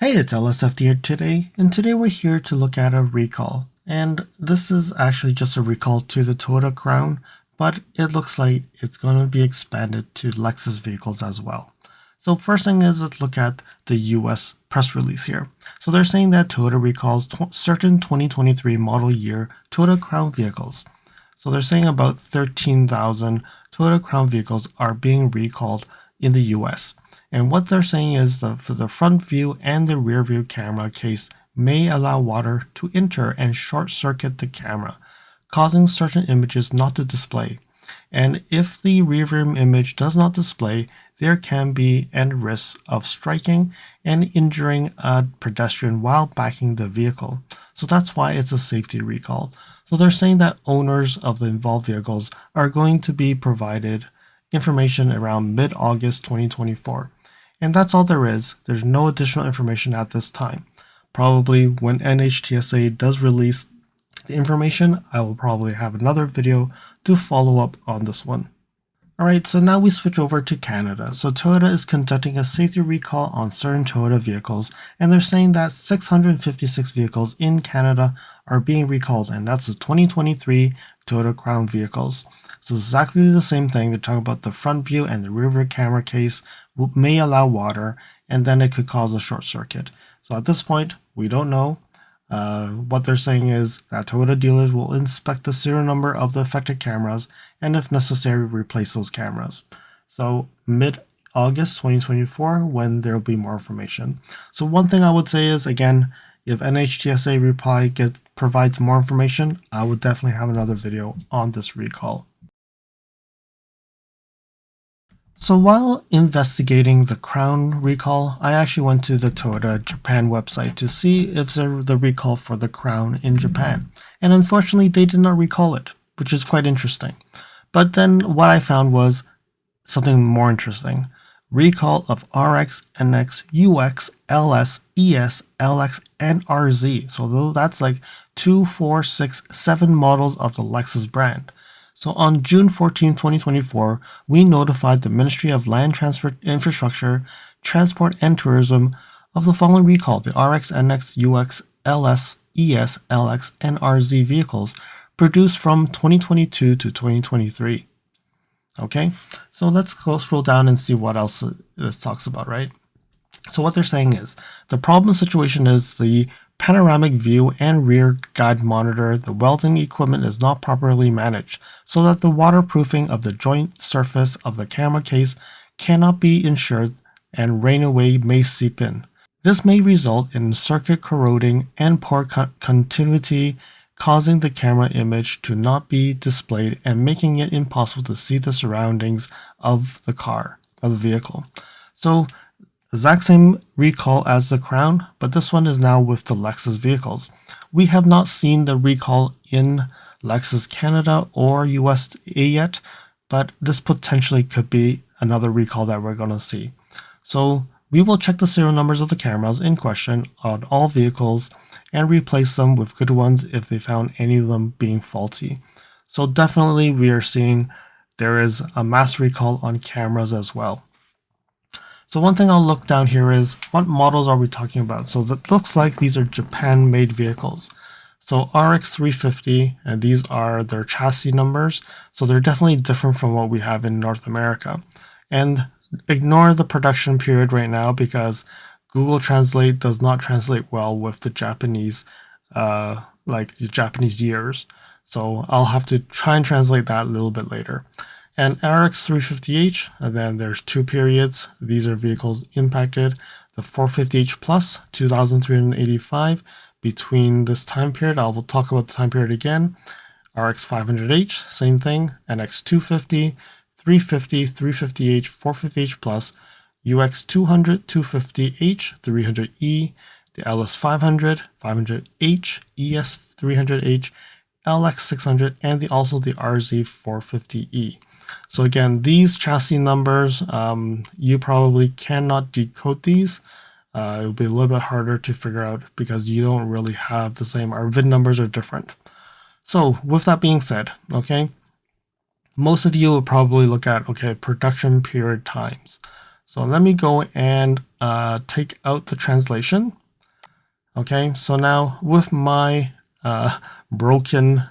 Hey, it's LSFD here today, and today we're here to look at a recall. And this is actually just a recall to the Toyota Crown, but it looks like it's going to be expanded to Lexus vehicles as well. So first thing is, let's look at the US press release here. So they're saying that Toyota recalls certain 2023 model year Toyota Crown vehicles. So they're saying about 13,000 Toyota Crown vehicles are being recalled in the US. And what they're saying is that for the front view and the rear view camera case may allow water to enter and short circuit the camera, causing certain images not to display. And if the rear view image does not display, there can be and risks of striking and injuring a pedestrian while backing the vehicle. So that's why it's a safety recall. So they're saying that owners of the involved vehicles are going to be provided information around mid-August 2024. And that's all there is. There's no additional information at this time. Probably when NHTSA does release the information, I will probably have another video to follow up on this one. Alright, so now we switch over to Canada. So Toyota is conducting a safety recall on certain Toyota vehicles, and they're saying that 656 vehicles in Canada are being recalled, and that's the 2023 Toyota Crown vehicles. So exactly the same thing. They're talking about the front view and the rear view camera case may allow water, and then it could cause a short circuit. So at this point, we don't know. What they're saying is that Toyota dealers will inspect the serial number of the affected cameras and if necessary replace those cameras. So mid-August 2024 when there will be more information. So one thing I would say is, again, if NHTSA reply provides more information, I would definitely have another video on this recall. So while investigating the Crown recall, I actually went to the Toyota Japan website to see if there's the recall for the Crown in Japan. And unfortunately, they did not recall it, which is quite interesting. But then what I found was something more interesting. Recall of RX, NX, UX, LS, ES, LX, and RZ. So that's like 2, 4, 6, 7 models of the Lexus brand. So on June 14, 2024, we notified the Ministry of Land Transport Infrastructure, Transport and Tourism of the following recall: the RX, NX, UX, LS, ES, LX, and RZ vehicles produced from 2022 to 2023. Okay, so let's go scroll down and see what else this talks about, right? So what they're saying is, the problem situation is the panoramic view and rear guide monitor, the welding equipment is not properly managed, so that the waterproofing of the joint surface of the camera case cannot be ensured and rainaway may seep in. This may result in circuit corroding and poor continuity, causing the camera image to not be displayed and making it impossible to see the surroundings of the vehicle. So exact same recall as the Crown, but this one is now with the Lexus vehicles. We have not seen the recall in Lexus Canada or USA yet, but this potentially could be another recall that we're going to see. So we will check the serial numbers of the cameras in question on all vehicles and replace them with good ones if they found any of them being faulty. So definitely we are seeing there is a mass recall on cameras as well. So one thing I'll look down here is, what models are we talking about? So that looks like these are Japan-made vehicles. So RX 350, and these are their chassis numbers. So they're definitely different from what we have in North America. And ignore the production period right now because Google Translate does not translate well with the Japanese, like the Japanese years. So I'll have to try and translate that a little bit later. And RX 350H, and then there's 2 periods. These are vehicles impacted. The 450H Plus, 2,385. Between this time period, I will talk about the time period again. RX 500H, same thing. NX 250, 350, 350H, 450H Plus, UX 200, 250H, 300E, the LS 500, 500H, ES 300H, LX 600, and also the RZ 450E. So again, these chassis numbers, you probably cannot decode these. It will be a little bit harder to figure out because you don't really have the same, our VIN numbers are different. So with that being said, okay, most of you will probably look at, okay, production period times. So let me go and take out the translation. Okay, so now with my broken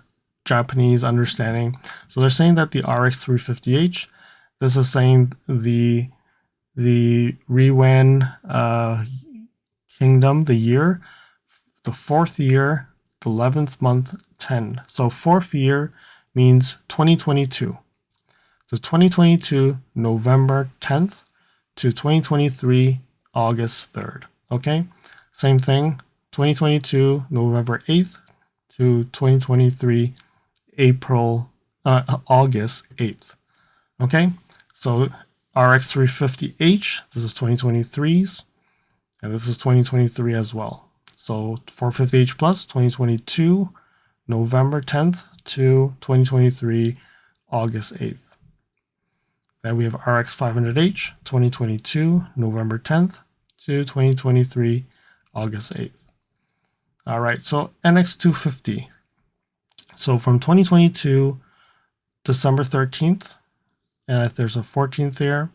Japanese understanding, so they're saying that the RX 350H, this is saying the Riwen Kingdom, the year, the 4th year, the 11th month, 10. So 4th year means 2022. So 2022, November 10th to 2023, August 3rd. Okay, same thing, 2022, November 8th to 2023, August 8th. Okay, so RX 350H, this is 2023's, and this is 2023 as well. So 450H Plus, 2022, November 10th to 2023, August 8th. Then we have RX 500H, 2022, November 10th to 2023, August 8th. All right, so NX 250. So from 2022, December 13th, and there's a 14th there,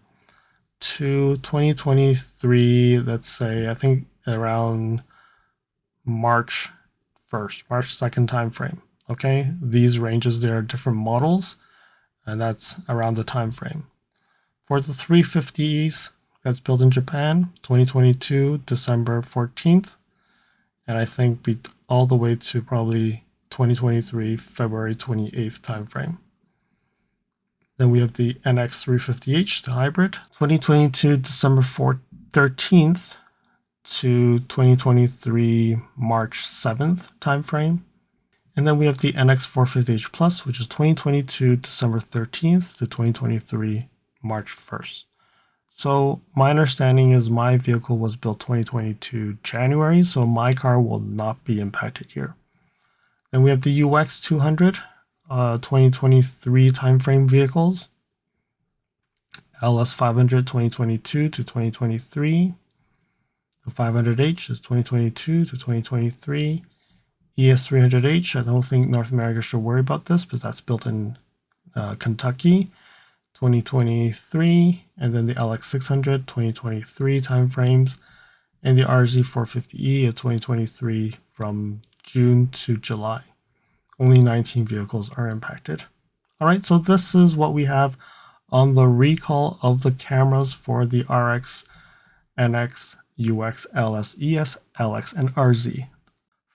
to 2023, let's say, I think around March 1st, March 2nd time frame. Okay, these ranges, there are different models, and that's around the time frame. For the 350s, that's built in Japan, 2022, December 14th, and I think all the way to probably 2023, February 28th timeframe. Then we have the NX 350H, the hybrid, 2022, December 13th to 2023, March 7th timeframe. And then we have the NX 450H Plus, which is 2022, December 13th to 2023, March 1st. So my understanding is my vehicle was built 2022 January, so my car will not be impacted here. Then we have the UX 200, 2023 timeframe vehicles. LS 500, 2022 to 2023. The 500H is 2022 to 2023. ES 300H, I don't think North America should worry about this because that's built in Kentucky, 2023, and then the LX 600, 2023 timeframes, and the RZ 450E of 2023 from June to July. Only 19 vehicles are impacted. All right, so this is what we have on the recall of the cameras for the RX, NX, UX, LS, ES, LX, and RZ.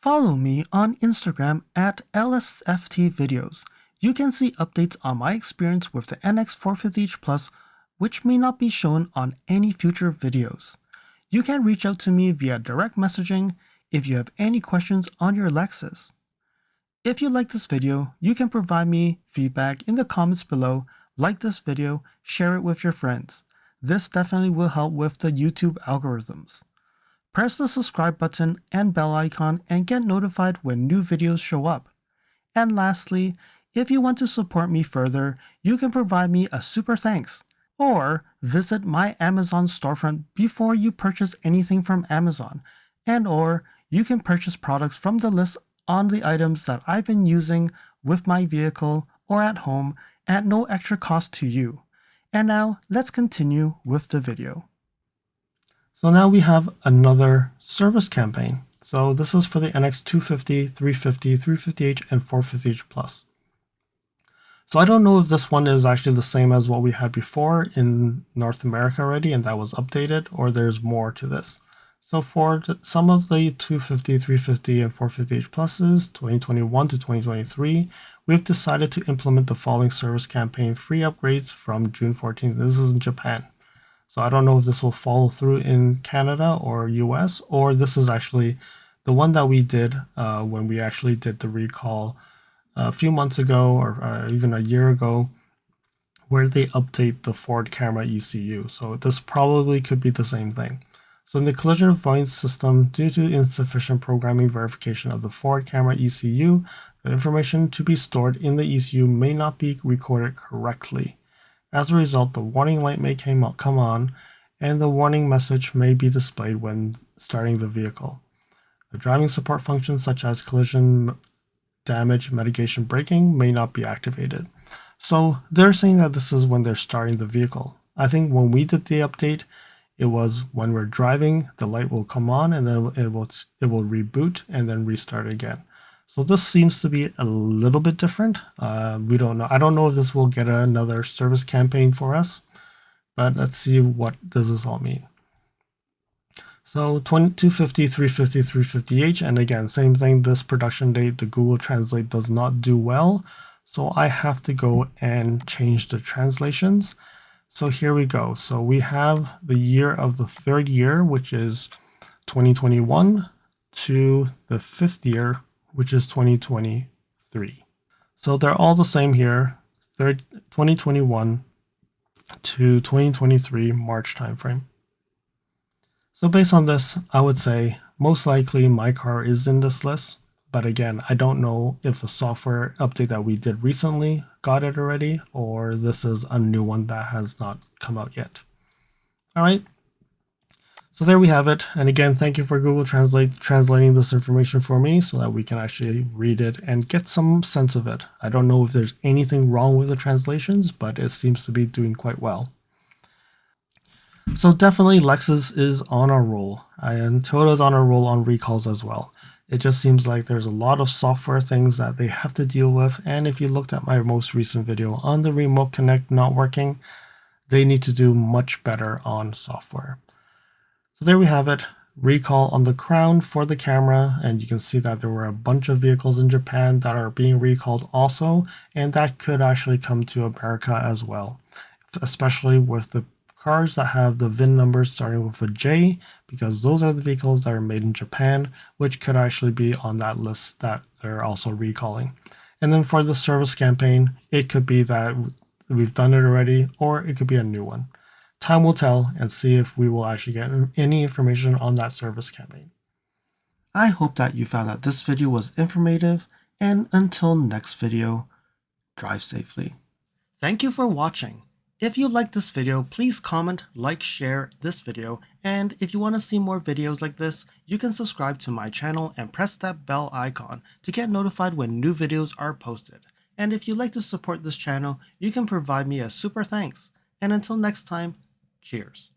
Follow me on Instagram at LSFT Videos. You can see updates on my experience with the NX 450H Plus, which may not be shown on any future videos. You can reach out to me via direct messaging if you have any questions on your Lexus. If you like this video, you can provide me feedback in the comments below, like this video, share it with your friends. This definitely will help with the YouTube algorithms. Press the subscribe button and bell icon and get notified when new videos show up. And lastly, if you want to support me further, you can provide me a super thanks, or visit my Amazon storefront before you purchase anything from Amazon, or you can purchase products from the list on the items that I've been using with my vehicle or at home at no extra cost to you. And now let's continue with the video. So now we have another service campaign. So this is for the NX 250, 350, 350H, and 450H Plus. So I don't know if this one is actually the same as what we had before in North America already, and that was updated, or there's more to this. So for some of the 250, 350, and 450H Pluses, 2021 to 2023, we've decided to implement the following service campaign free upgrades from June 14th. This is in Japan. So I don't know if this will follow through in Canada or US, or this is actually the one that we did when we actually did the recall a few months ago or even a year ago, where they update the Ford camera ECU. So this probably could be the same thing. So in the collision avoidance system, due to insufficient programming verification of the Ford camera ECU, the information to be stored in the ECU may not be recorded correctly. As a result, the warning light may come on, and the warning message may be displayed when starting the vehicle. The driving support functions such as collision damage mitigation braking may not be activated. So they're saying that this is when they're starting the vehicle. I think when we did the update, It was when we're driving, the light will come on and then it will reboot and then restart again. So this seems to be a little bit different. We don't know. I don't know if this will get another service campaign for us, but let's see what does this all mean. So 250, 350, 350H, and again, same thing, this production date, the Google Translate does not do well. So I have to go and change the translations. So here we go. So we have the year of the third year, which is 2021, to the fifth year, which is 2023. So they're all the same here, 2021 to 2023 March timeframe. So based on this, I would say most likely my car is in this list. But again, I don't know if the software update that we did recently got it already, or this is a new one that has not come out yet. All right. So there we have it. And again, thank you for Google Translate translating this information for me so that we can actually read it and get some sense of it. I don't know if there's anything wrong with the translations, but it seems to be doing quite well. So definitely Lexus is on a roll, and Toyota's on a roll on recalls as well. It just seems like there's a lot of software things that they have to deal with, and if you looked at my most recent video on the Remote Connect not working, they need to do much better on software. So there we have it, recall on the Crown for the camera, and you can see that there were a bunch of vehicles in Japan that are being recalled also, and that could actually come to America as well, especially with the cars that have the VIN numbers starting with a J, because those are the vehicles that are made in Japan, which could actually be on that list that they're also recalling. And then for the service campaign, it could be that we've done it already, or it could be a new one. Time will tell and see if we will actually get any information on that service campaign. I hope that you found that this video was informative, and until next video, drive safely. Thank you for watching. If you liked this video, please comment, like, share this video, and if you want to see more videos like this, you can subscribe to my channel and press that bell icon to get notified when new videos are posted. And if you'd like to support this channel, you can provide me a super thanks. And until next time, cheers.